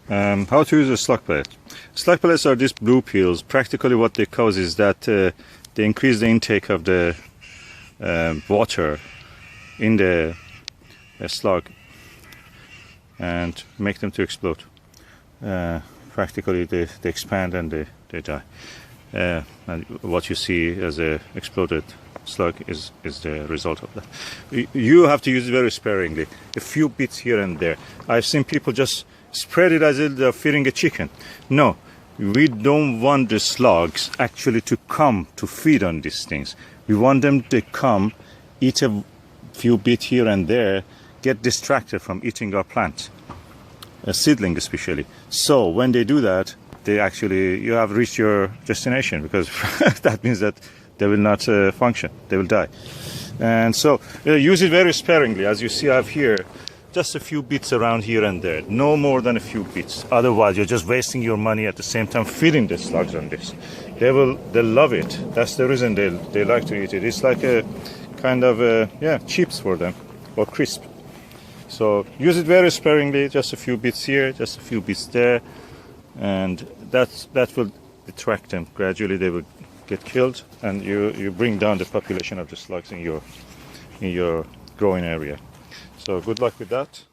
How to use a slug pellet. Slug pellets are these blue peels. Practically what they cause is that they increase the intake of the water in the slug and make them to explode. Practically they expand and they die. And what you see as a exploded slug is the result of that. You have to use it very sparingly, a few bits here and there. I've seen people just spread it as if they're feeding a chicken. No, we don't want the slugs actually to come to feed on these things. We want them to come, eat a few bits here and there, get distracted from eating our plant, a seedling especially. So when they do that, you have reached your destination, because that means that they will not function, they will die. And so use it very sparingly. As you see, I have here just a few bits around here and there, no more than a few bits. Otherwise you're just wasting your money, at the same time feeding the slugs on this. They'll love it. That's the reason they like to eat it. It's like a kind of chips for them, or crisp. So use it very sparingly, just a few bits here, just a few bits there, and that will attract them. Gradually they will get killed, and you bring down the population of the slugs in your growing area. So good luck with that.